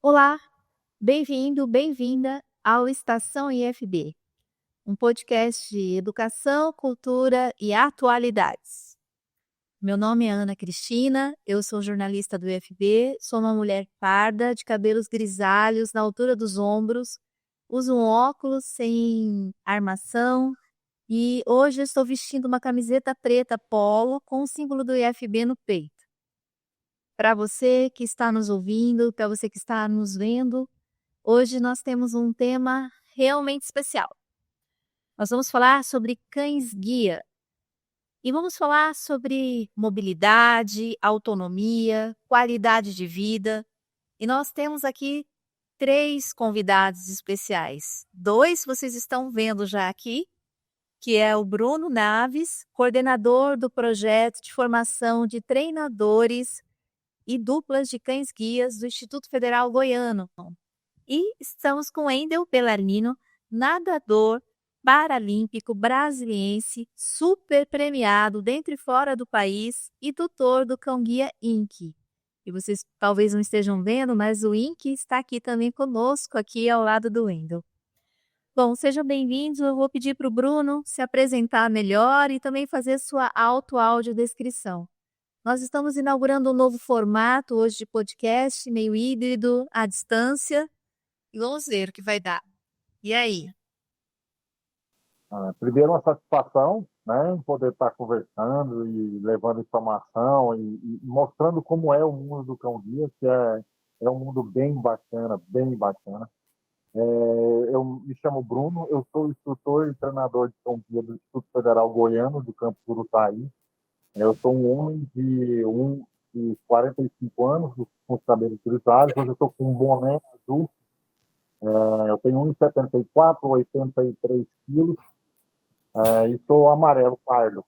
Olá, bem-vindo, bem-vinda ao Estação IFB, um podcast de educação, cultura e atualidades. Meu nome é Ana Cristina, eu sou jornalista do IFB, sou uma mulher parda, de cabelos grisalhos na altura dos ombros, uso um óculos sem armação e hoje estou vestindo uma camiseta preta polo com o símbolo do IFB no peito. Para você que está nos ouvindo, para você que está nos vendo, hoje nós temos um tema realmente especial. Nós vamos falar sobre cães-guia e vamos falar sobre mobilidade, autonomia, qualidade de vida. E nós temos aqui 3 convidados especiais. 2 vocês estão vendo já aqui, que é o Bruno Naves, coordenador do projeto de formação de treinadores e duplas de cães-guias do Instituto Federal Goiano. E estamos com Wendel Bellarmino, nadador paralímpico brasiliense, super premiado dentro e fora do país e tutor do Cão Guia Inc. E vocês talvez não estejam vendo, mas o Inc está aqui também conosco, aqui ao lado do Wendel. Bom, sejam bem-vindos. Eu vou pedir para o Bruno se apresentar melhor e também fazer sua audiodescrição. Nós estamos inaugurando um novo formato hoje de podcast, meio híbrido, à distância. E vamos ver o que vai dar. E aí? Primeiro, uma satisfação, né, em poder estar conversando e levando informação e mostrando como é o mundo do cão-guia, que é um mundo bem bacana, bem bacana. Eu me chamo Bruno, eu sou instrutor e treinador de cão-guia do Instituto Federal Goiano, do Campus Urutaí. Eu sou um homem de 45 anos, com os cabelos grisalhos. Hoje eu estou com um boné azul. Eu tenho 1,74, 83 quilos. E sou amarelo pardo.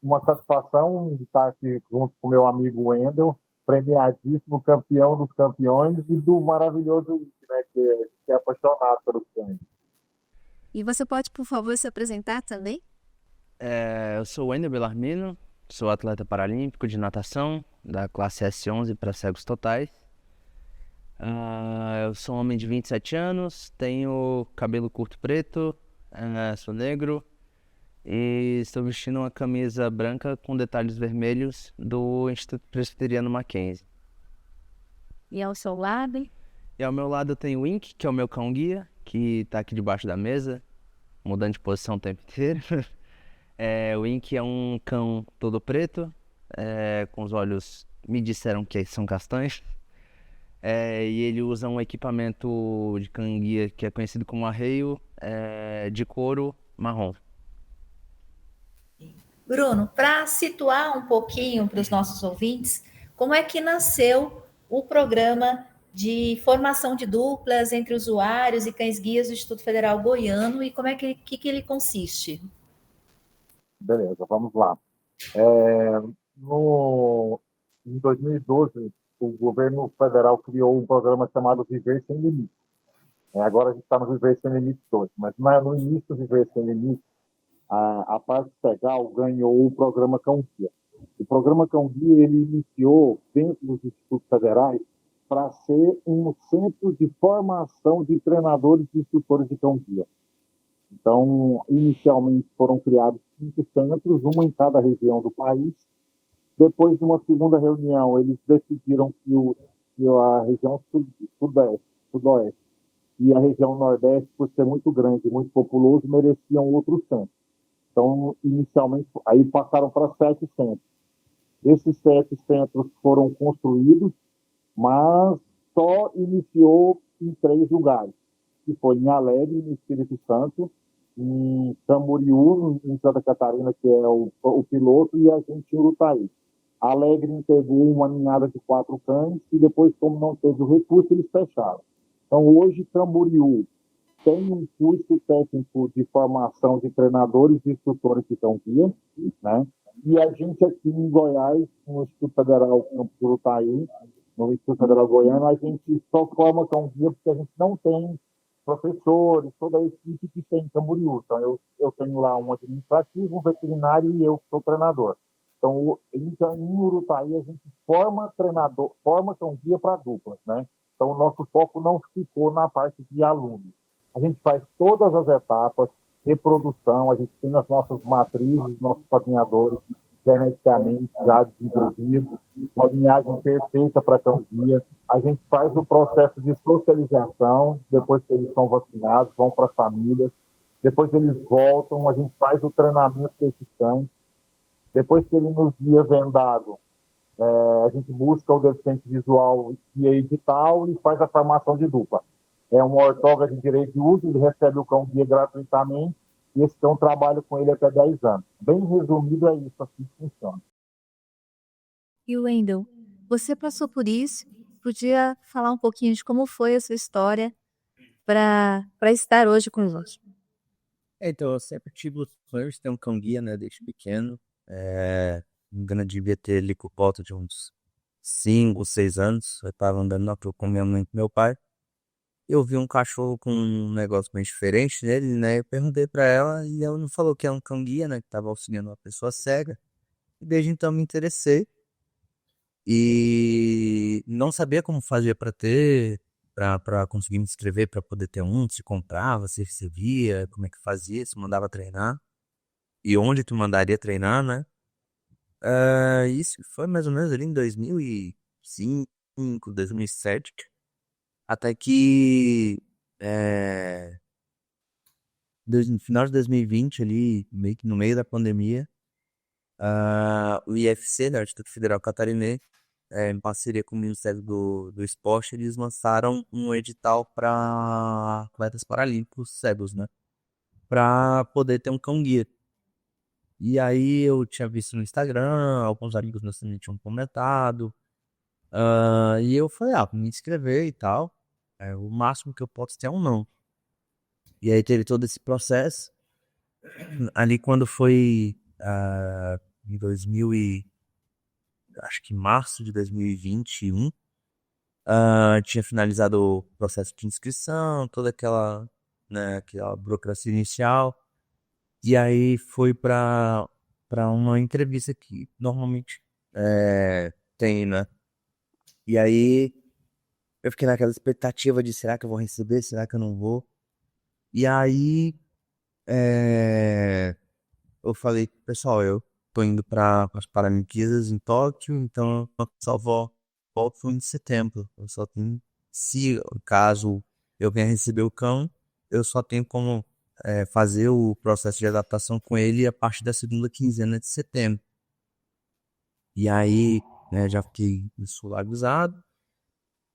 Uma satisfação de estar aqui junto com meu amigo Wendel, premiadíssimo, campeão dos campeões e do maravilhoso Ike, né, que é apaixonado pelos cães. E você pode, por favor, se apresentar também? Eu sou o Wendel Bellarmino, sou atleta paralímpico de natação da classe S11 para cegos totais. Eu sou um homem de 27 anos, tenho cabelo curto preto, sou negro e estou vestindo uma camisa branca com detalhes vermelhos do Instituto Presbiteriano Mackenzie. E ao seu lado? E ao meu lado eu tenho o Ink, que é o meu cão-guia, que está aqui debaixo da mesa, mudando de posição o tempo inteiro. O Ink é um cão todo preto, com os olhos, me disseram que são castanhos. E ele usa um equipamento de cão-guia que é conhecido como arreio, de couro marrom. Bruno, para situar um pouquinho para os nossos ouvintes, como é que nasceu o programa de formação de duplas entre usuários e cães-guias do Instituto Federal Goiano e como é que ele consiste? Beleza, vamos lá. Em 2012, o governo federal criou um programa chamado Viver Sem Limites. Agora a gente está no Viver Sem Limites 2, mas no início do Viver Sem Limites, a Paz Pegal ganhou o programa Cão Guia. O programa Cão Guia ele iniciou dentro dos institutos federais para ser um centro de formação de treinadores e instrutores de cão guia. Então, inicialmente foram criados 5 centros, um em cada região do país. Depois de uma segunda reunião, eles decidiram que a região sudoeste e a região nordeste, por ser muito grande e muito populoso, mereciam outros centros. Então, inicialmente, aí passaram para 7 centros. Esses 7 centros foram construídos, mas só iniciou em 3 lugares, que foi em Alegre, no Espírito Santo, em Camboriú, em Santa Catarina, que é o piloto, e a gente em Urutaí. Alegre entregou uma ninhada de 4 cães e depois, como não teve o recurso, eles fecharam. Então, hoje, Camboriú tem um curso técnico de formação de treinadores e instrutores de cão-guia, né? E a gente aqui em Goiás, no Instituto Federal Campus Urutaí, no Instituto Federal Goiano, a gente só forma cão-guia porque a gente não tem professores, toda a equipe que tem em Camboriú. Então, eu tenho lá um administrativo, um veterinário e eu que sou treinador. Então, em Urutaí, a gente forma treinador, forma cão-guia para duplas, né? Então, o nosso foco não ficou na parte de alunos. A gente faz todas as etapas, reprodução, a gente tem as nossas matrizes, nossos patinhadores geneticamente já desenvolvidos, uma linhagem perfeita para cão-guia. A gente faz o processo de socialização, depois que eles são vacinados, vão para as famílias, depois eles voltam, a gente faz o treinamento desses cães, depois que ele nos guia vendado, a gente busca o deficiente visual e edital e faz a formação de dupla. É um ortógrafo de direito de uso, ele recebe o cão-guia gratuitamente e esse cão trabalha com ele até 10 anos. Bem resumido, é isso, assim que funciona. E Wendel, você passou por isso, podia falar um pouquinho de como foi a sua história para estar hoje conosco? Então, eu sempre tive os sonhos de ter um cão-guia, né, desde pequeno. Eu devia ter ali por volta de uns 5, 6 anos. Eu estava andando na rua com minha mãe e com meu pai. Eu vi um cachorro com um negócio bem diferente nele, né? Eu perguntei pra ela e ela me falou que é um cão-guia, né? Que tava auxiliando uma pessoa cega. E desde então me interessei. E não sabia como fazer pra ter, pra conseguir me inscrever pra poder ter um, se comprava, se recebia, como é que fazia, se mandava treinar. E onde tu mandaria treinar, né? Isso foi mais ou menos ali em 2005, 2007. Até que no final de 2020, ali, meio que no meio da pandemia, o IFC, né, o Instituto Federal Catarinense, em parceria com o Ministério do Esporte, eles lançaram um edital para atletas paralímpicos cegos, né? Para poder ter um cão-guia. E aí eu tinha visto no Instagram, alguns amigos meus também tinham comentado, e eu falei, vou me inscrever e tal. O máximo que eu posso ter é um não. E aí teve todo esse processo. Ali quando foi em 2000 e acho que março de 2021, tinha finalizado o processo de inscrição, toda aquela, né, aquela burocracia inicial. E aí foi para uma entrevista que normalmente tem, né? E aí eu fiquei naquela expectativa de será que eu vou receber, será que eu não vou? E aí eu falei, pessoal, eu tô indo para as Paralimpíadas em Tóquio, então eu só volto em setembro. Eu só tenho, se caso eu venha receber o cão, eu só tenho como fazer o processo de adaptação com ele a partir da segunda quinzena de setembro. E aí, né, já fiquei isso avisado.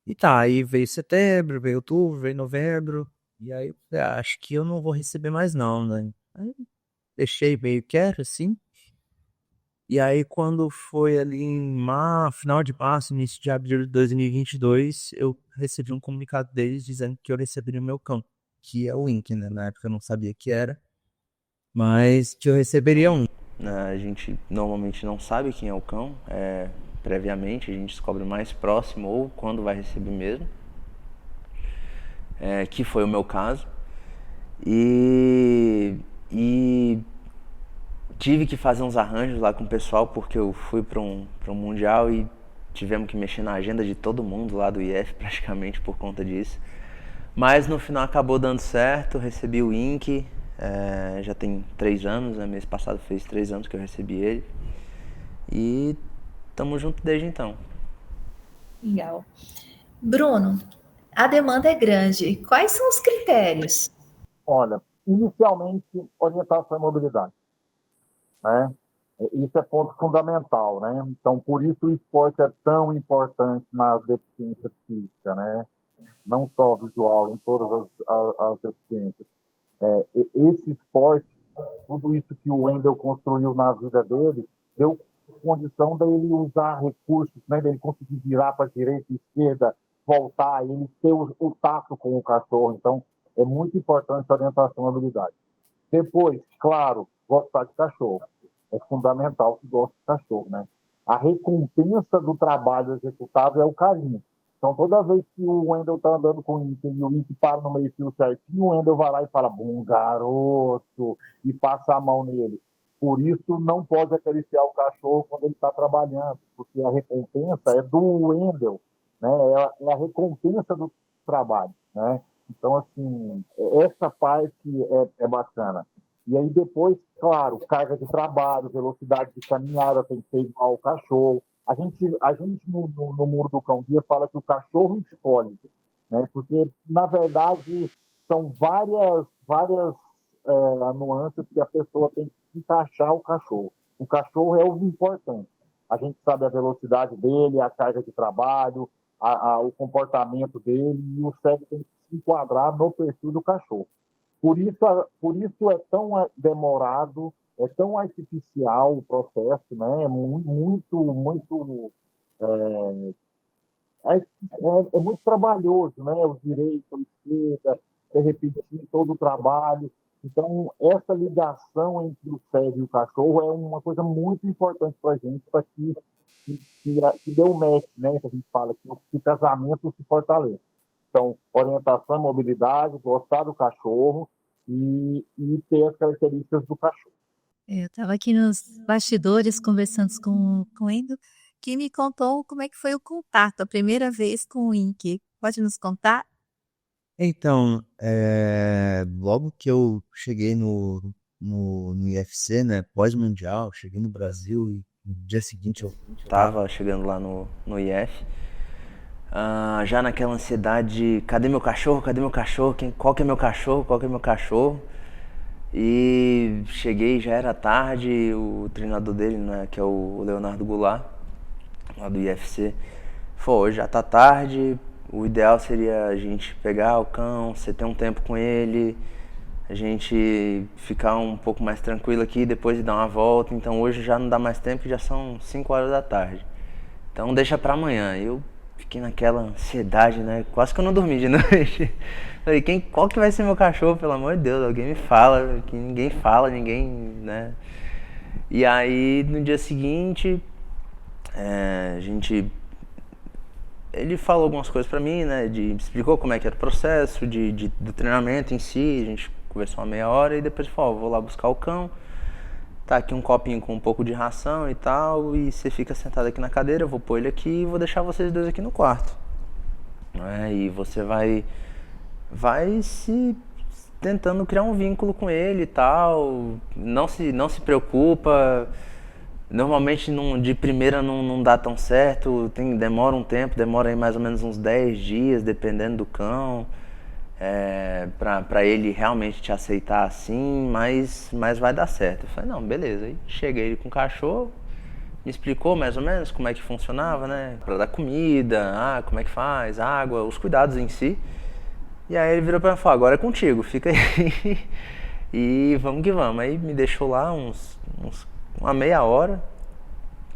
E tá, aí veio setembro, veio outubro, veio novembro. E aí, acho que eu não vou receber mais não, né? Aí, deixei meio quieto, assim. E aí, quando foi ali em final de março, início de abril de 2022, eu recebi um comunicado deles dizendo que eu receberia o meu cão, que é o Wink, né? Na época eu não sabia que era, mas que eu receberia um. A gente normalmente não sabe quem é o cão, previamente, a gente descobre mais próximo ou quando vai receber mesmo, que foi o meu caso. E tive que fazer uns arranjos lá com o pessoal porque eu fui para um mundial e tivemos que mexer na agenda de todo mundo lá do IF praticamente por conta disso. Mas no final acabou dando certo, recebi o Inc. Já tem 3 anos, né? Mês passado fez 3 anos que eu recebi ele. E estamos juntos desde então. Legal. Bruno, a demanda é grande. Quais são os critérios? Olha, inicialmente, orientação e mobilidade, né? Isso é ponto fundamental, né? Então, por isso o esporte é tão importante na deficiência física, né? Não só visual, em todas as deficiências. Esse esporte, tudo isso que o Wendel construiu na vida dele, deu condição dele usar recursos, né? Dele conseguir virar para a direita e esquerda, voltar, ele ter o tato com o cachorro. Então, é muito importante a orientação e habilidade. Depois, claro, gostar de cachorro. é fundamental que goste de cachorro, né? A recompensa do trabalho executado é o carinho. Então, toda vez que o Wendel está andando com o Inter e o Inter para no meio-fio certinho, o Wendel vai lá e fala, bom garoto, e passa a mão nele. Por isso, não pode acariciar o cachorro quando ele está trabalhando, porque a recompensa é do Wendel, né? É a recompensa do trabalho, né? Então, assim, essa parte é bacana. E aí depois, claro, carga de trabalho, velocidade de caminhada tem que ser igual ao cachorro. A gente no Muro do Cão Guia fala que o cachorro escolhe, né? Porque, na verdade, são várias nuances que a pessoa tem que encaixar o cachorro. O cachorro é o importante. A gente sabe a velocidade dele, a carga de trabalho, o comportamento dele, e o cego tem que se enquadrar no perfil do cachorro. Por isso é tão demorado, é tão artificial o processo, né? É muito é muito trabalhoso, né? O direito, a esquerda, repetir todo o trabalho. Então, essa ligação entre o cego e o cachorro é uma coisa muito importante para a gente, para que dê um match, né? Que a gente fala, que o casamento se fortaleça. Então, orientação e mobilidade, gostar do cachorro e ter as características do cachorro. Eu estava aqui nos bastidores conversando com o Endo, que me contou como é que foi o contato, a primeira vez com o Inky. Pode nos contar? Então, logo que eu cheguei no UFC, né, pós-mundial, cheguei no Brasil e no dia seguinte eu Tava chegando lá no IF. Já naquela ansiedade, cadê meu cachorro? Cadê meu cachorro? Qual que é meu cachorro? Qual que é meu cachorro? E cheguei, já era tarde, o treinador dele, né, que é o Leonardo Goulart, lá do IFC, falou, hoje já tá tarde, o ideal seria a gente pegar o cão, você ter um tempo com ele, a gente ficar um pouco mais tranquilo aqui, depois de dar uma volta, então hoje já não dá mais tempo, já são 5 horas da tarde. Então deixa pra amanhã. Eu fiquei naquela ansiedade, né? Quase que eu não dormi de noite. Falei, qual que vai ser meu cachorro? Pelo amor de Deus, alguém me fala. Que ninguém fala, né? E aí, no dia seguinte, a gente... Ele falou algumas coisas pra mim, né? Explicou como é que era o processo do treinamento em si. A gente conversou uma meia hora e depois falou, vou lá buscar o cão. Tá aqui um copinho com um pouco de ração e tal, e você fica sentado aqui na cadeira, eu vou pôr ele aqui e vou deixar vocês dois aqui no quarto. E você vai se tentando criar um vínculo com ele e tal, não se preocupa, normalmente de primeira não dá tão certo, demora um tempo, demora aí mais ou menos uns 10 dias, dependendo do cão. Pra ele realmente te aceitar assim, mas vai dar certo. Eu falei, não, beleza. Aí cheguei com o cachorro, me explicou mais ou menos como é que funcionava, né? Pra dar comida, como é que faz, água, os cuidados em si. E aí ele virou pra mim e falou, agora é contigo, fica aí e vamos que vamos. Aí me deixou lá uma meia hora,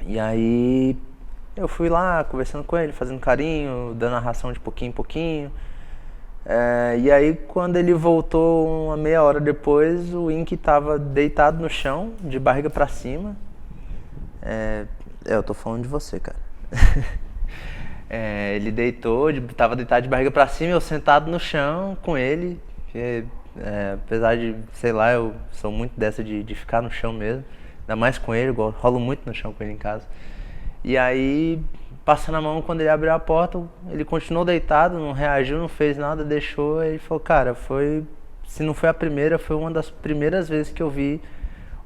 e aí eu fui lá conversando com ele, fazendo carinho, dando a ração de pouquinho em pouquinho. E aí quando ele voltou uma meia hora depois, o Inky tava deitado no chão, de barriga pra cima. Eu tô falando de você, cara. Ele tava deitado de barriga pra cima, eu sentado no chão com ele. Apesar de, sei lá, eu sou muito dessa de ficar no chão mesmo. Ainda mais com ele, eu rolo muito no chão com ele em casa. E aí, passando a mão, quando ele abriu a porta, ele continuou deitado, não reagiu, não fez nada, deixou. Ele falou, cara, se não foi a primeira, foi uma das primeiras vezes que eu vi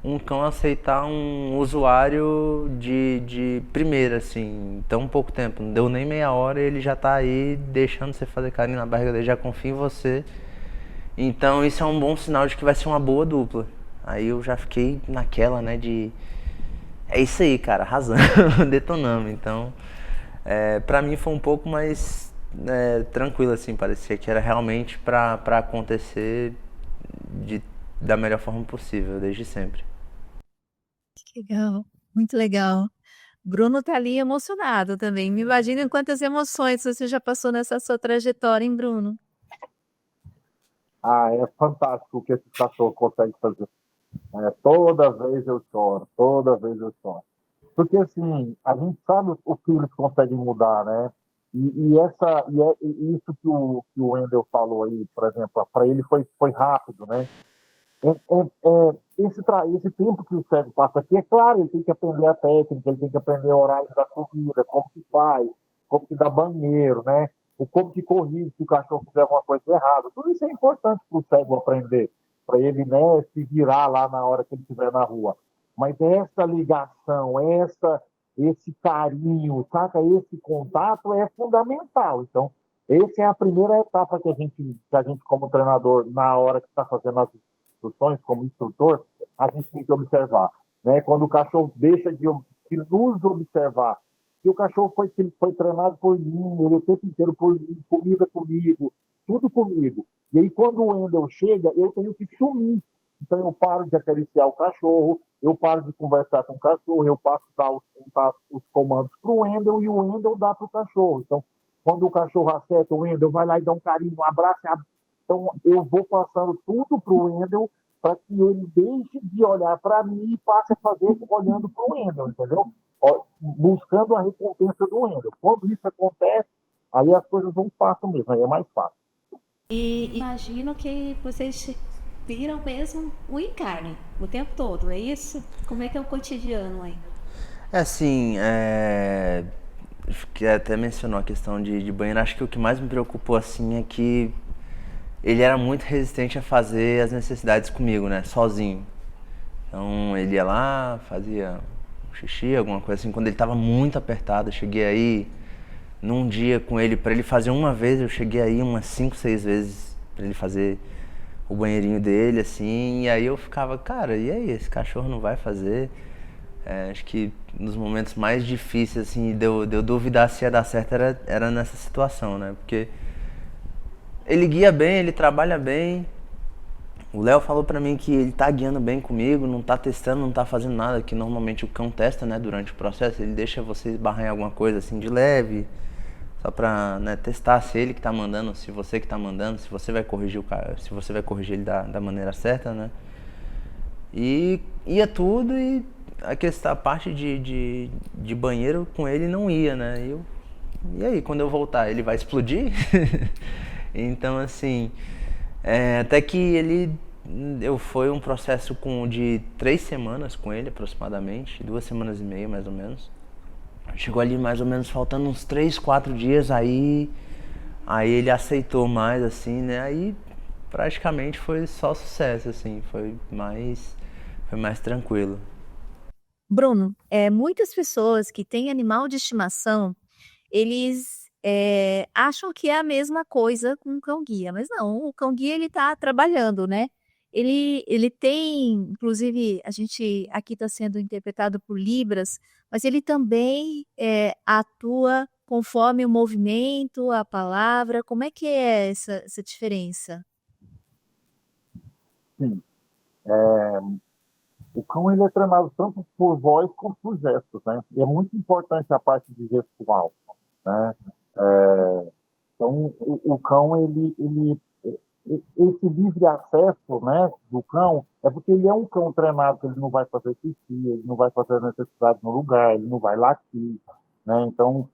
um cão aceitar um usuário de primeira, assim, tão pouco tempo. Não deu nem meia hora e ele já tá aí deixando você fazer carinho na barriga dele, já confia em você. Então isso é um bom sinal de que vai ser uma boa dupla. Aí eu já fiquei naquela, né, é isso aí, cara, arrasando, detonamos. Então, pra mim foi um pouco mais tranquilo, assim, parecia que era realmente pra acontecer da melhor forma possível, desde sempre. Que legal, muito legal. Bruno tá ali emocionado também. Me imagina quantas emoções você já passou nessa sua trajetória, hein, Bruno? É fantástico o que esse cachorro consegue fazer. Toda vez eu choro, toda vez eu choro. Porque, assim, a gente sabe o que eles conseguem mudar, né? E isso que o Wendel falou aí, por exemplo, para ele foi rápido, né? Esse tempo que o cego passa aqui, é claro, ele tem que aprender a técnica, ele tem que aprender o horário da corrida, como que faz, como que dá banheiro, né? O como que corrige se o cachorro fizer alguma coisa errada. Tudo isso é importante para o cego aprender, para ele, né, se virar lá na hora que ele estiver na rua. Mas essa ligação, esse carinho, saca? Esse contato é fundamental. Então, essa é a primeira etapa que a gente como treinador, na hora que está fazendo as instruções, como instrutor, a gente tem que observar. Né? Quando o cachorro deixa de nos observar, que o cachorro foi treinado por mim, ele o tempo inteiro por mim, comida comigo, tudo comigo. E aí, quando o Wendel chega, eu tenho que sumir. Então, eu paro de acariciar o cachorro, eu paro de conversar com o cachorro, eu passo a dar os comandos para o Wendel e o Wendel dá para o cachorro. Então, quando o cachorro acerta, o Wendel vai lá e dá um carinho, um abraço. Então, eu vou passando tudo para o Wendel para que ele deixe de olhar para mim e passe a fazer olhando para o Wendel, entendeu? Buscando a recompensa do Wendel. Quando isso acontece, aí as coisas vão fácil mesmo, aí é mais fácil. E imagino que vocês viram mesmo o encarne o tempo todo, é isso? Como é que é o cotidiano aí? É assim, que até mencionou a questão de banheiro. Acho que o que mais me preocupou assim é que ele era muito resistente a fazer as necessidades comigo, né? Sozinho. Então ele ia lá, fazia um xixi, alguma coisa assim. Quando ele tava muito apertado, eu cheguei aí num dia com ele, pra ele fazer uma vez, eu cheguei aí umas 5, 6 vezes pra ele fazer o banheirinho dele, assim. E aí eu ficava, cara, e aí, esse cachorro não vai fazer? Acho que nos momentos mais difíceis, assim, de eu duvidar se ia dar certo era nessa situação, né? Porque ele guia bem, ele trabalha bem. O Léo falou pra mim que ele tá guiando bem comigo, não tá testando, não tá fazendo nada, que normalmente o cão testa, né, durante o processo. Ele deixa você esbarrar em alguma coisa assim de leve, só pra, né, testar se ele que tá mandando, se você que tá mandando, se você vai corrigir o cara, se você vai corrigir ele da maneira certa, né? E ia tudo e a parte de banheiro com ele não ia, né? E aí, quando eu voltar, ele vai explodir? Então, assim, até que foi um processo de 3 semanas com ele, aproximadamente, 2 semanas e meia, mais ou menos. Chegou ali mais ou menos faltando uns 3, 4 dias, aí ele aceitou mais, assim, né? Aí praticamente foi só sucesso, assim, foi mais tranquilo. Bruno, muitas pessoas que têm animal de estimação, eles acham que é a mesma coisa com o cão-guia, mas não, o cão-guia ele está trabalhando, né? Ele tem, inclusive, a gente aqui está sendo interpretado por Libras, mas ele também atua conforme o movimento, a palavra. Como é que é essa diferença? Sim. O cão ele é treinado tanto por voz quanto por gestos, né? E é muito importante a parte de gestual, né? Então, o cão, esse livre acesso, né, do cão, é porque ele é um cão treinado, que ele não vai fazer xixi, ele não vai fazer necessidade no lugar, ele não vai latir, né? Então,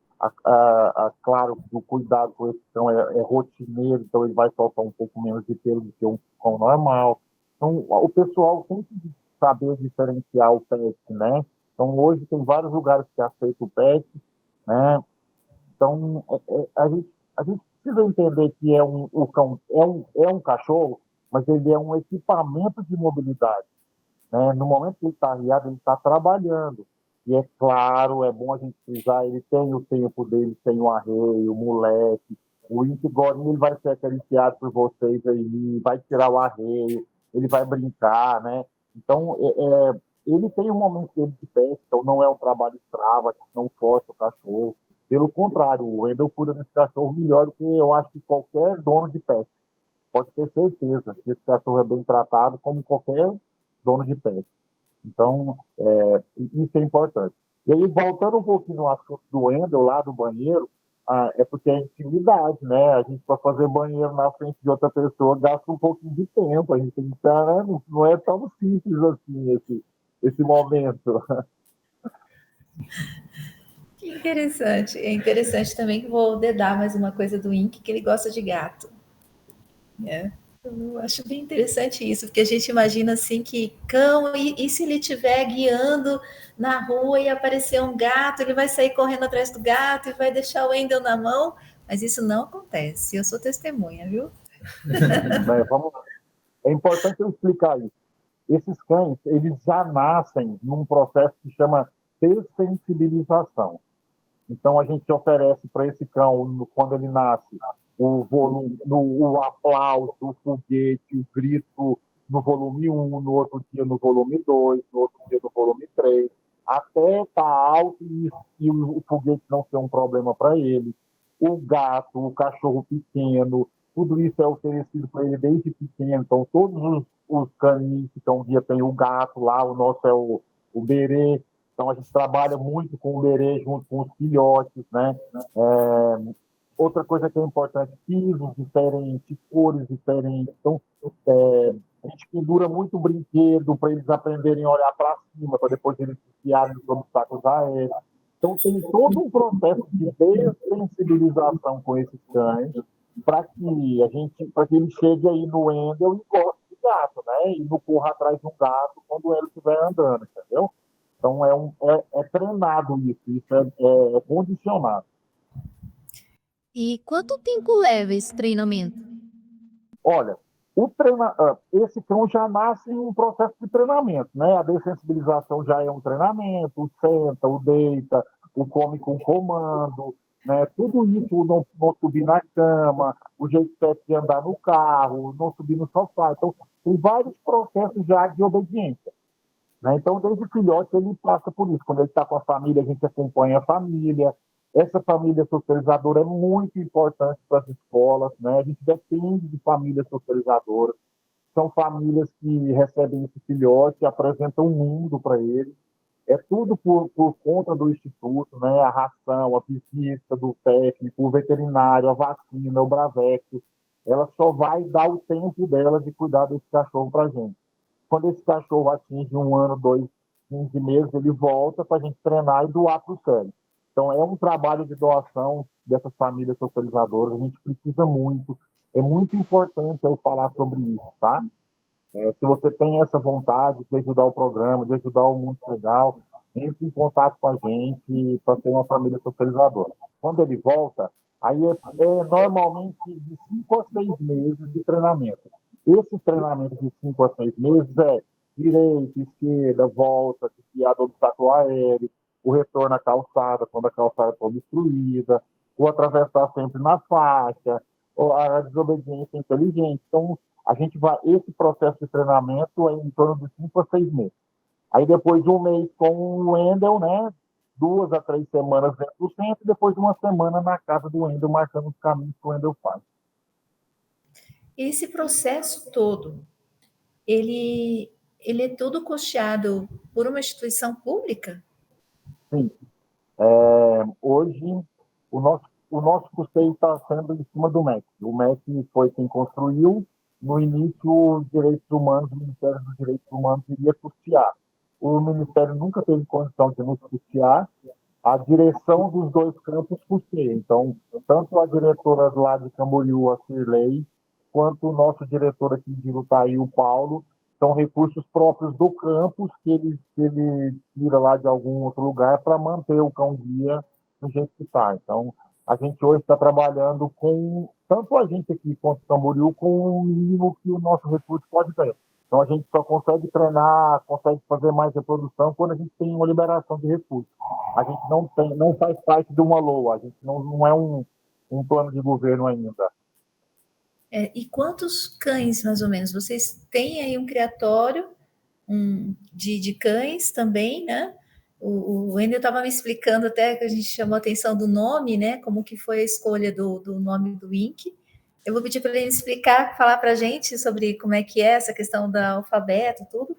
claro, o cuidado com esse cão é rotineiro, então ele vai soltar um pouco menos de pelo do que um cão normal. Então, o pessoal tem que saber diferenciar o pet, né? Então, hoje tem vários lugares que aceitam o pet, né? Então, a gente precisa entender que o cão é um cachorro, mas ele é um equipamento de mobilidade, né? No momento que ele está arriado, ele está trabalhando. E é claro, é bom a gente frisar, ele tem o tempo dele, tem o arreio, o moleque, o Intigorinho, ele vai ser acariciado por vocês aí, vai tirar o arreio, ele vai brincar, né? Então, ele tem um momento dele de pet, então não é um trabalho escravo, não força o cachorro. Pelo contrário, o Wendel cuida desse cachorro melhor do que eu acho que qualquer dono de pet. Pode ter certeza que esse cachorro é bem tratado como qualquer dono de pet. Então, isso é importante. E aí, voltando um pouquinho no assunto do Wendel, lá do banheiro, É porque é intimidade, né? A gente, para fazer banheiro na frente de outra pessoa, gasta um pouquinho de tempo. A gente tem que estar, né? Não é tão simples assim esse momento. Que interessante. É interessante também que vou dedar mais uma coisa do Ink, que ele gosta de gato. É. Eu acho bem interessante isso, porque a gente imagina assim que cão, e se ele estiver guiando na rua e aparecer um gato, ele vai sair correndo atrás do gato e vai deixar o Wendel na mão, mas isso não acontece. Eu sou testemunha, viu? Né? É importante eu explicar isso. Esses cães, eles já nascem num processo que chama dessensibilização. Então, a gente oferece para esse cão, quando ele nasce, o volume, o aplauso, o foguete, o grito no volume 1, no outro dia no volume 2, no outro dia no volume 3, até estar alto e o foguete não ser um problema para ele. O gato, o cachorro pequeno, tudo isso é oferecido para ele desde pequeno. Então, todos os canis que estão guia tem o gato lá, o nosso é o berê. Então, a gente trabalha muito com o berê junto com os filhotes, né? Outra coisa que é importante, pisos diferentes, cores diferentes. Então, a gente pendura muito brinquedo para eles aprenderem a olhar para cima, para depois eles desviarem dos obstáculos aéreos. Então, tem todo um processo de dessensibilização com esses cães para que ele chegue aí no Wendel e goste de gato, né? E não corra atrás de um gato quando ele estiver andando, entendeu? Então, é treinado isso é condicionado. E quanto tempo leva esse treinamento? Olha, esse cão já nasce em um processo de treinamento, né? A dessensibilização já é um treinamento, o senta, o deita, o come com comando, né? Tudo isso, o não subir na cama, o jeito certo de andar no carro, não subir no sofá. Então, tem vários processos já de obediência. Né? Então, desde filhote, ele passa por isso. Quando ele está com a família, a gente acompanha a família. Essa família socializadora é muito importante para as escolas. Né? A gente depende de famílias socializadoras. São famílias que recebem esse filhote, apresentam um mundo para ele. É tudo por conta do instituto, né? A ração, a visita do técnico, o veterinário, a vacina, o Bravex. Ela só vai dar o tempo dela de cuidar desse cachorro para a gente. Quando esse cachorro atinge 1 ano, 2, 15 meses, ele volta para a gente treinar e doar para o CEL. Então, é um trabalho de doação dessas famílias socializadoras. A gente precisa muito. É muito importante eu falar sobre isso, tá? Se você tem essa vontade de ajudar o programa, de ajudar o Mundo Legal, entre em contato com a gente para ter uma família socializadora. Quando ele volta, aí é normalmente de 5 a 6 meses de treinamento. Esse treinamento de 5 a 6 meses é direita, esquerda, volta, desviar do obstáculo aéreo, o retorno à calçada quando a calçada está obstruída, o atravessar sempre na faixa, ou a desobediência inteligente. Então, esse processo de treinamento é em torno de 5 a 6 meses. Aí depois de um mês com o Wendel, né? 2 a 3 semanas dentro do centro, e depois de uma semana na casa do Wendel, marcando os caminhos que o Wendel faz. Esse processo todo, ele é todo custeado por uma instituição pública? Sim. Hoje, o nosso custeio está sendo em cima do MEC. O MEC foi quem construiu. No início, os direitos humanos, o Ministério dos Direitos Humanos iria custear. O Ministério nunca teve condição de nos custear. A direção dos 2 campos custeia. Então, tanto a diretora lá de Camboriú, a Cirlei, quanto o nosso diretor aqui de Itaí, o Paulo, são recursos próprios do campus que ele tira lá de algum outro lugar para manter o cão-guia do jeito que está. Então, a gente hoje está trabalhando com, tanto a gente aqui quanto o Camboriú, com o mínimo que o nosso recurso pode ter. Então, a gente só consegue treinar, consegue fazer mais reprodução quando a gente tem uma liberação de recursos. A gente não faz parte de uma LOA, a gente não é um plano de governo ainda. E quantos cães, mais ou menos? Vocês têm aí um criatório de cães também, né? O Wendel estava me explicando até que a gente chamou a atenção do nome, né? Como que foi a escolha do nome do Ink. Eu vou pedir para ele explicar, falar para a gente sobre como é que é essa questão do alfabeto, tudo.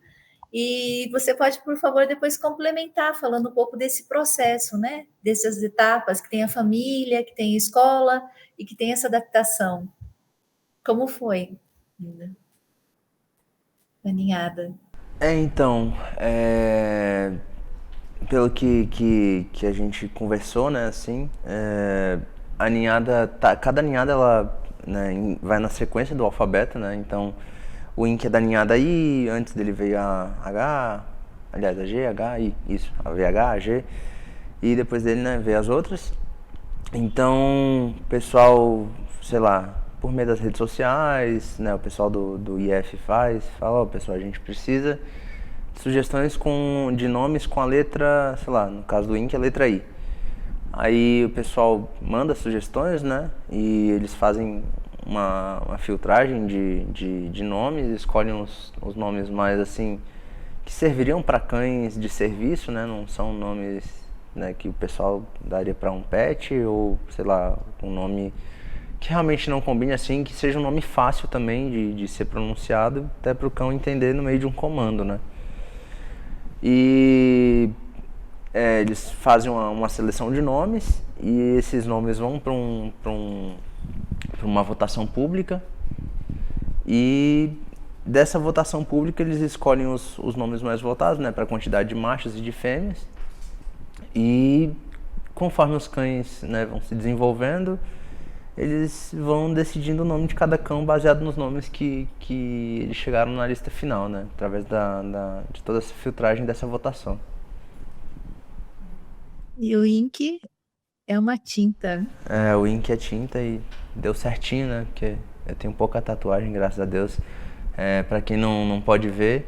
E você pode, por favor, depois complementar, falando um pouco desse processo, né? Dessas etapas, que tem a família, que tem a escola e que tem essa adaptação. Como foi, a ninhada? Então, pelo que a gente conversou, né, assim, a ninhada, cada ninhada, ela, né, vai na sequência do alfabeto, né, então o INC é da ninhada I, antes dele veio a H, aliás, a G, H, I, isso, a VH, a G, e depois dele, né, veio as outras. Então, o pessoal, sei lá, por meio das redes sociais, né, o pessoal do IF fala, ó, pessoal, a gente precisa de sugestões de nomes com a letra, sei lá, no caso do INC, a letra I. Aí o pessoal manda sugestões, né, e eles fazem uma filtragem de nomes, escolhem os nomes mais, assim, que serviriam para cães de serviço, né, não são nomes, né, que o pessoal daria para um pet, ou sei lá, um nome que realmente não combine, assim, que seja um nome fácil também de ser pronunciado, até para o cão entender no meio de um comando, né. E eles fazem uma seleção de nomes e esses nomes vão para uma votação pública, e dessa votação pública eles escolhem os nomes mais votados, né, para a quantidade de machos e de fêmeas. E conforme os cães, né, vão se desenvolvendo, eles vão decidindo o nome de cada cão baseado nos nomes que eles chegaram na lista final, né, através de toda essa filtragem dessa votação. E o ink é uma tinta. O ink é tinta e deu certinho, né, porque eu tenho pouca tatuagem, graças a Deus. Pra quem não pode ver,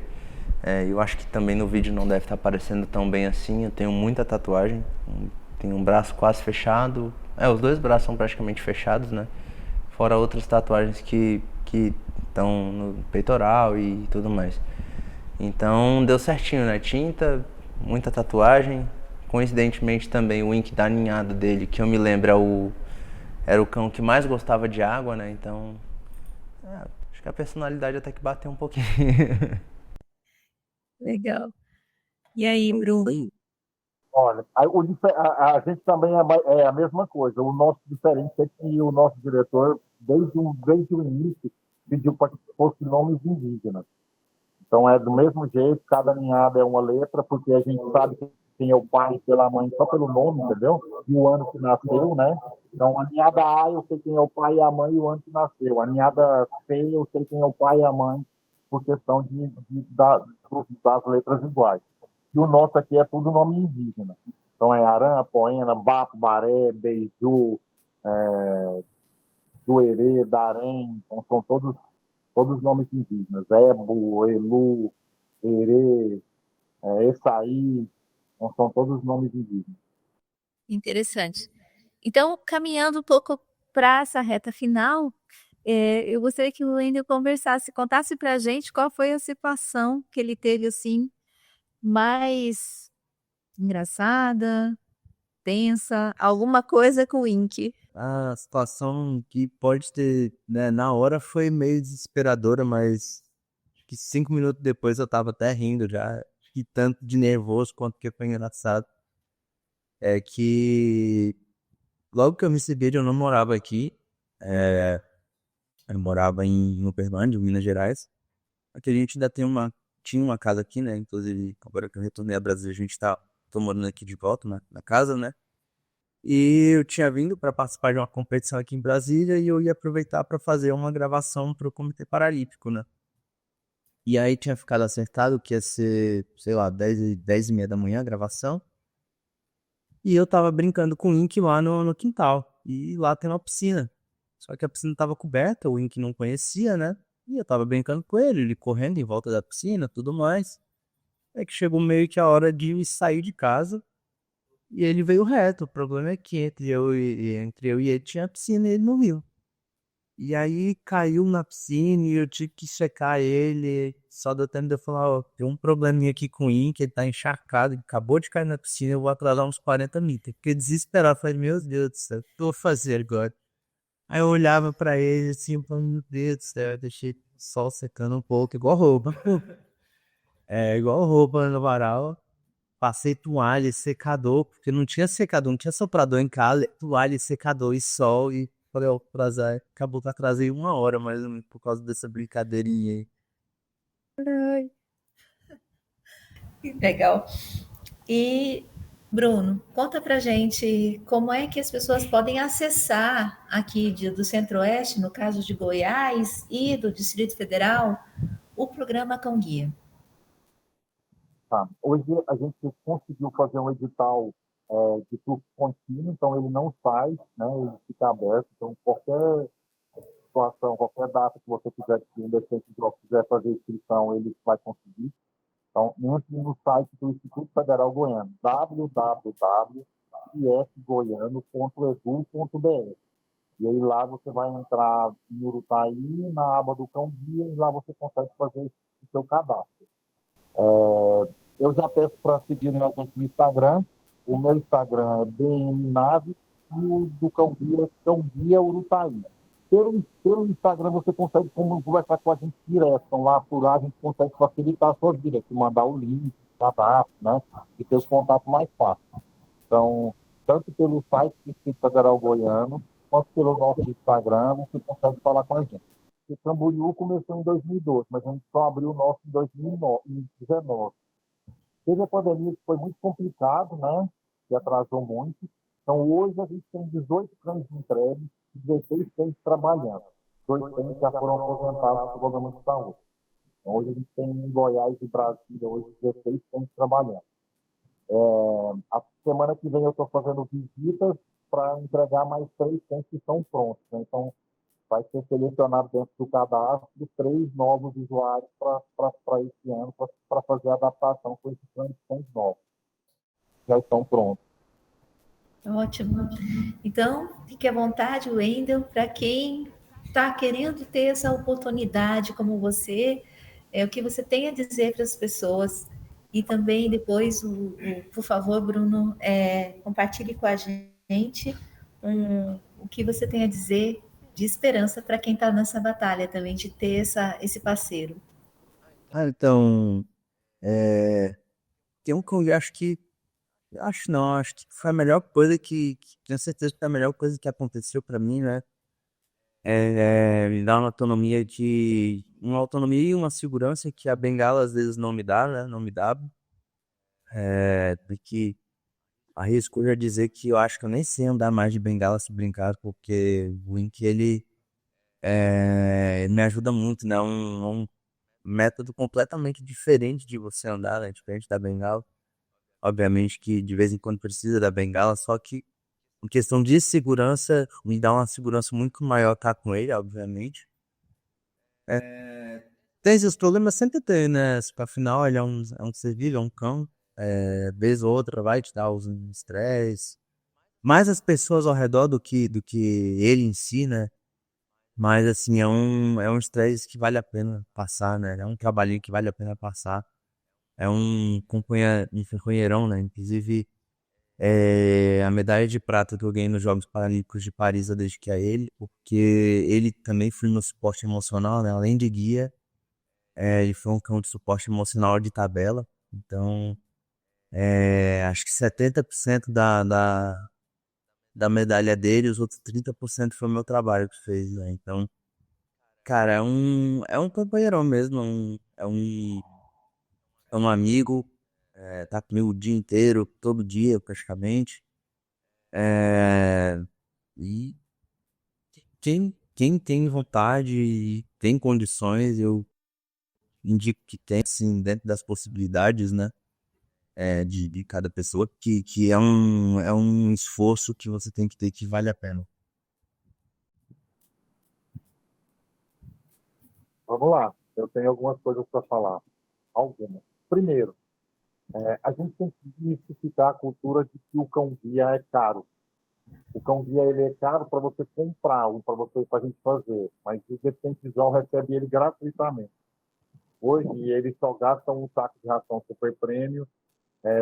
eu acho que também no vídeo não deve estar aparecendo tão bem assim, eu tenho muita tatuagem, tenho um braço quase fechado, os dois braços são praticamente fechados, né, fora outras tatuagens que estão no peitoral e tudo mais. Então deu certinho, né, tinta, muita tatuagem, coincidentemente também o ink da ninhada dele, que eu me lembro, era o cão que mais gostava de água, né, então acho que a personalidade até que bateu um pouquinho. Legal. E aí, Bruno? Olha, a gente também é a mesma coisa. O nosso diferente é que o nosso diretor, desde o início, pediu para que fosse nomes indígenas. Então é do mesmo jeito, cada ninhada é uma letra, porque a gente sabe quem é o pai pela mãe só pelo nome, entendeu? E o ano que nasceu, né? Então a ninhada A eu sei quem é o pai e a mãe e o ano que nasceu. A ninhada C eu sei quem é o pai e a mãe, por questão das letras iguais. E o nosso aqui é tudo nome indígena. Então é Arã, Poena, Bapo, Baré, Beiju, Duerê, Darém, então são todos nomes indígenas. Ebo, Elu, Erê, Essaí, então são todos nomes indígenas. Interessante. Então, caminhando um pouco para essa reta final, eu gostaria que o Wendel contasse para a gente qual foi a situação que ele teve, assim, mais engraçada, tensa, alguma coisa com o Ink. A situação que pode ter, né, na hora foi meio desesperadora, mas acho que 5 minutos depois eu tava até rindo já, que tanto de nervoso quanto que foi engraçado. É que logo que eu recebi ele, eu não morava aqui, eu morava em Uberlândia, Minas Gerais. Aqui a gente ainda tinha uma casa aqui, né, inclusive agora que eu retornei a Brasília, tô morando aqui de volta na casa, né. E eu tinha vindo para participar de uma competição aqui em Brasília e eu ia aproveitar para fazer uma gravação para o Comitê Paralímpico, né? E aí tinha ficado acertado que ia ser, sei lá, 10h30 da manhã a gravação. E eu tava brincando com o Ink lá no quintal. E lá tem uma piscina. Só que a piscina tava coberta, o Ink não conhecia, né? E eu tava brincando com ele correndo em volta da piscina, tudo mais. É que chegou meio que a hora de sair de casa. E ele veio reto. O problema é que entre eu e ele tinha piscina e ele não viu. E aí caiu na piscina e eu tive que checar ele. Só deu tempo de eu falar, ó, tem um probleminha aqui com o Ink, ele tá encharcado, ele acabou de cair na piscina, eu vou atrasar uns 40 minutos. Fiquei desesperado, falei, meu Deus do céu, o que eu vou fazer agora? Aí eu olhava pra ele assim, falando, meu Deus do céu, eu deixei o sol secando um pouco, igual roupa. É igual roupa no varal. Passei toalha e secador, porque não tinha secador, não tinha soprador em casa, toalha e secador e sol. E falei, ó, atrasar. Acabou que atrasei 1 hora, mais ou menos, por causa dessa brincadeirinha aí. Ai. Legal. E, Bruno, conta pra gente como é que as pessoas podem acessar aqui do Centro-Oeste, no caso de Goiás e do Distrito Federal, o programa Cão Guia. Tá. Hoje a gente conseguiu fazer um edital de fluxo contínuo, então ele não sai, né, ele fica aberto, então qualquer situação, qualquer data que você quiser, que o Indecente quiser fazer inscrição, ele vai conseguir. Então, entre no site do Instituto Federal Goiano, www.ifgoiano.edu.br. E aí lá você vai entrar em Urutaí, na aba do Cão Guia, e lá você consegue fazer o seu cadastro. Eu já peço para seguir a gente no Instagram. O meu Instagram é bmnave e o do Cão Guia é Cão Guia Urutaí. Pelo Instagram você consegue conversar com a gente direto. Então lá por lá a gente consegue facilitar a sua vida, te mandar o link, cadastro, né? E ter os contatos mais fáceis. Então, tanto pelo site do Instituto Federal Goiano, quanto pelo nosso Instagram, você consegue falar com a gente. O Camboriú começou em 2012, mas a gente só abriu o nosso em 2019. Teve a pandemia que foi muito complicado, né? Que atrasou muito. Então, hoje a gente tem 18 cães entregues e 16 cães trabalhando. 2 cães já foram aposentados do programa de saúde. Então, hoje a gente tem em Goiás e Brasília, hoje 16 cães trabalhando. A semana que vem eu estou fazendo visitas para entregar mais 3 cães que estão prontos, né? Então, vai ser selecionado dentro do cadastro 3 novos usuários para esse ano, para fazer a adaptação com esses cães novos. Já estão prontos. Ótimo. Então, fique à vontade, Wendel, para quem está querendo ter essa oportunidade como você, o que você tem a dizer para as pessoas. E também depois, por favor, Bruno, compartilhe com a gente o que você tem a dizer de esperança para quem está nessa batalha também, de ter esse parceiro. Então, tem um que eu acho que foi a melhor coisa tenho certeza que foi a melhor coisa que aconteceu pra mim, né? Me dá uma autonomia e uma segurança que a bengala às vezes não me dá, né? Não me dá. Porque arrisco já dizer que eu acho que eu nem sei andar mais de bengala se brincar, porque o Wink, ele me ajuda muito, né? Um método completamente diferente de você andar, né? Diferente da bengala. Obviamente que de vez em quando precisa da bengala, só que em questão de segurança, me dá uma segurança muito maior estar com ele, obviamente. Tem esses problemas, sempre tem, né? Afinal, ele é um ser vivo, é um cão. Vez ou outra vai te dar os estresse. Mais as pessoas ao redor do que ele em si, né? Mas, assim, é um estresse que vale a pena passar, né? É um trabalhinho que vale a pena passar. É um companheirão, né? Inclusive, a medalha de prata que eu ganhei nos Jogos Paralímpicos de Paris eu dediquei a ele, porque ele também foi meu suporte emocional, né? Além de guia, ele foi um cão de suporte emocional de tabela. Então, acho que 70% da medalha dele, os outros 30% foi o meu trabalho que fez, né? Então, cara, é um companheirão mesmo, é um amigo, tá comigo o dia inteiro, todo dia praticamente. É, e quem tem vontade e tem condições, eu indico que tem, sim, dentro das possibilidades, né? De cada pessoa, que é um esforço que você tem que ter que vale a pena. Vamos lá. Eu tenho algumas coisas para falar. Algumas. Primeiro, a gente tem que desmistificar a cultura de que o cão guia é caro. O cão guia ele é caro para você comprar, para a gente fazer, mas o deficiente visual recebe ele gratuitamente. Hoje eles só gastam um saco de ração super prêmio,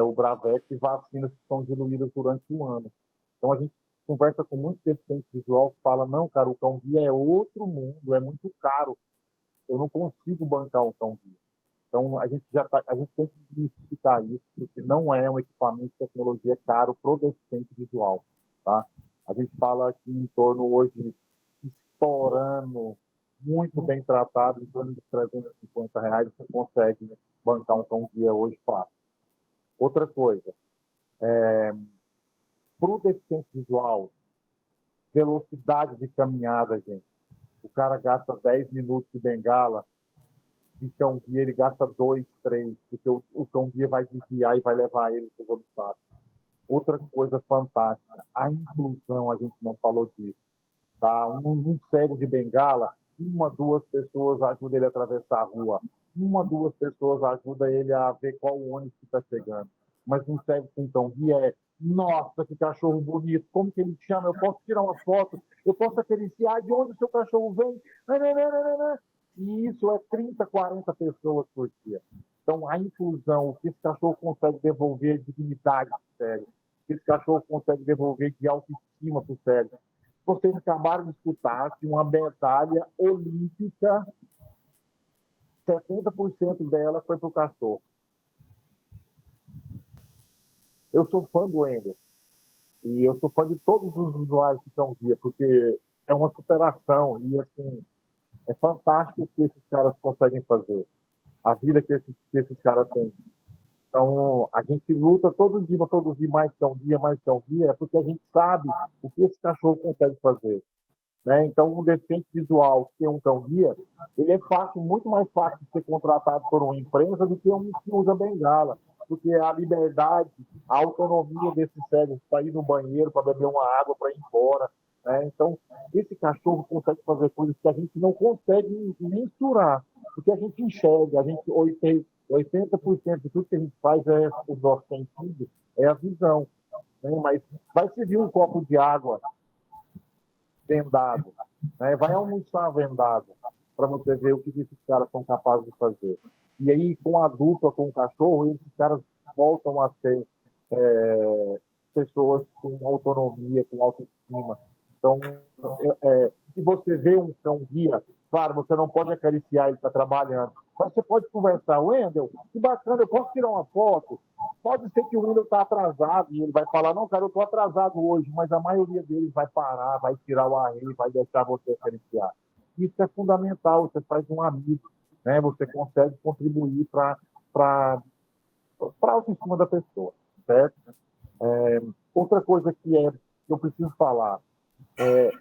o Bravex e vacinas que são diluídas durante o ano. Então a gente conversa com muitos deficientes visual que fala, não, cara, o cão guia é outro mundo, é muito caro, eu não consigo bancar um cão guia. Então, a gente tem que desmistificar isso, porque não é um equipamento de tecnologia caro para o deficiente visual, tá? A gente fala aqui em torno hoje, estourando, muito bem tratado, em torno de R$350, você consegue bancar um cão-guia hoje fácil. Outra coisa, para o deficiente visual, velocidade de caminhada, gente. O cara gasta 10 minutos de bengala, de cão-guia ele gasta 2, 3, porque o cão-guia vai desviar e vai levar ele para o obstáculo. Outra coisa fantástica, a inclusão, a gente não falou disso. Tá? Um cego de bengala, 1, 2 pessoas ajudam ele a atravessar a rua. 1, 2 pessoas ajudam ele a ver qual ônibus que está chegando. Mas um cego com cão-guia nossa, que cachorro bonito, como que ele chama? Eu posso tirar uma foto, eu posso acariciar, de onde o seu cachorro vem? E isso é 30, 40 pessoas por dia. Então, a inclusão, o que esse cachorro consegue devolver de dignidade para o cego, o que esse cachorro consegue devolver de autoestima para o cego. Vocês acabaram de escutar que uma medalha olímpica, 70% dela foi para o cachorro. Eu sou fã do Wendel. E eu sou fã de todos os usuários que estão guia, porque é uma superação. E, assim, é fantástico o que esses caras conseguem fazer. A vida que esses caras têm. Então, a gente luta todo dia para produzir mais cão-guia, é porque a gente sabe o que esse cachorro consegue fazer. Né? Então, um deficiente visual que tem um cão-guia, ele é fácil, muito mais fácil de ser contratado por uma empresa do que um que usa bengala. Porque a liberdade, a autonomia desse cego para ir no banheiro, para beber uma água, para ir embora. Né? Então, esse cachorro consegue fazer coisas que a gente não consegue mensurar. Porque a gente enxerga, a gente 80% de tudo que a gente faz é o nosso sentido, é a visão. Né? Mas vai servir um copo de água vendado, né? Vai almoçar vendado, para você ver o que esses caras são capazes de fazer. E aí, com a dupla, com o cachorro, esses caras voltam a ser pessoas com autonomia, com autoestima. Então, se você vê um cão-guia, claro, você não pode acariciar ele, está trabalhando, mas você pode conversar. Wendel, que bacana, eu posso tirar uma foto? Pode ser que o Wendel está atrasado e ele vai falar, não, cara, eu estou atrasado hoje, mas a maioria deles vai parar, vai tirar o arreio, vai deixar você acariciar. Isso é fundamental, você faz um amigo, né? Você consegue contribuir para a autoestima da pessoa, certo? Outra coisa que eu preciso falar, o que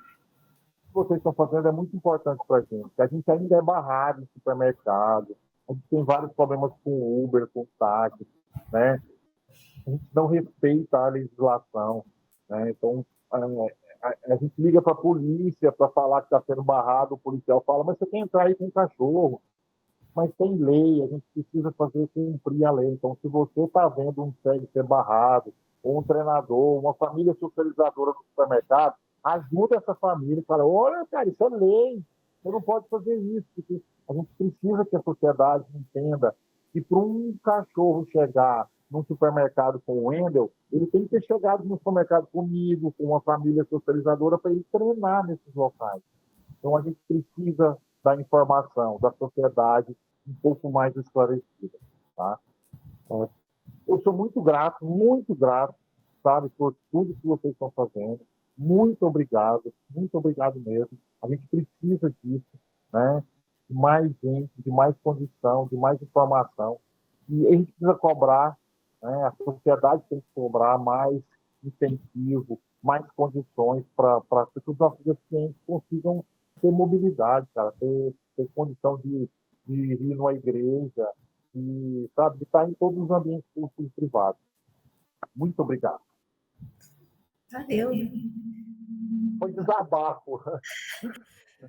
vocês estão fazendo é muito importante para a gente. A gente ainda é barrado em supermercado, a gente tem vários problemas com Uber, com táxi, né? A gente não respeita a legislação, né? Então, a gente liga para a polícia para falar que está sendo barrado, o policial fala, mas você quer entrar aí com um cachorro? Mas tem lei, a gente precisa fazer cumprir a lei. Então, se você está vendo um cego ser barrado, ou um treinador, uma família socializadora no supermercado, ajuda essa família e fala, olha, cara, isso é lei, você não pode fazer isso, porque a gente precisa que a sociedade entenda que para um cachorro chegar num supermercado com o Wendel, ele tem que ter chegado no supermercado comigo, com uma família socializadora, para ele treinar nesses locais. Então, a gente precisa da informação, da sociedade um pouco mais esclarecida. Tá? Eu sou muito grato, sabe, por tudo que vocês estão fazendo. Muito obrigado mesmo. A gente precisa disso, né? De mais gente, de mais condição, de mais informação. E a gente precisa cobrar, né? A sociedade tem que cobrar mais incentivo, mais condições para que os nossos deficientes consigam ter mobilidade, cara, ter condição de ir numa igreja, e, sabe, de estar em todos os ambientes públicos e privados. Muito obrigado. Valeu. Foi desabafo.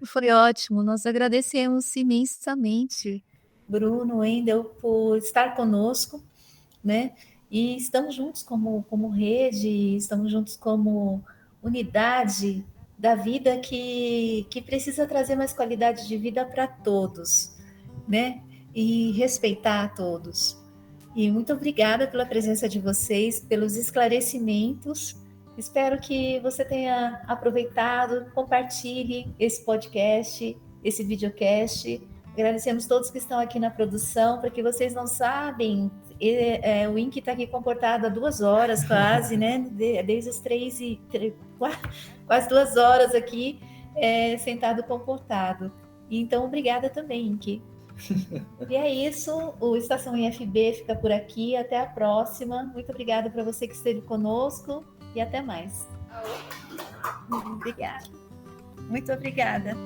Foi ótimo, nós agradecemos imensamente. Bruno, Wendel, por estar conosco, né? E estamos juntos como rede, estamos juntos como unidade da vida que precisa trazer mais qualidade de vida para todos, né? E respeitar a todos. E muito obrigada pela presença de vocês, pelos esclarecimentos. Espero que você tenha aproveitado, compartilhe esse podcast, esse videocast Agradecemos todos que estão aqui na produção, porque vocês não sabem, o Inky está aqui comportado há 2 horas quase, né? Desde as 3h, quase 2 horas aqui, sentado comportado. Então, obrigada também, Inky. E é isso, o Estação IFB fica por aqui, até a próxima. Muito obrigada para você que esteve conosco e até mais. Obrigada. Muito obrigada.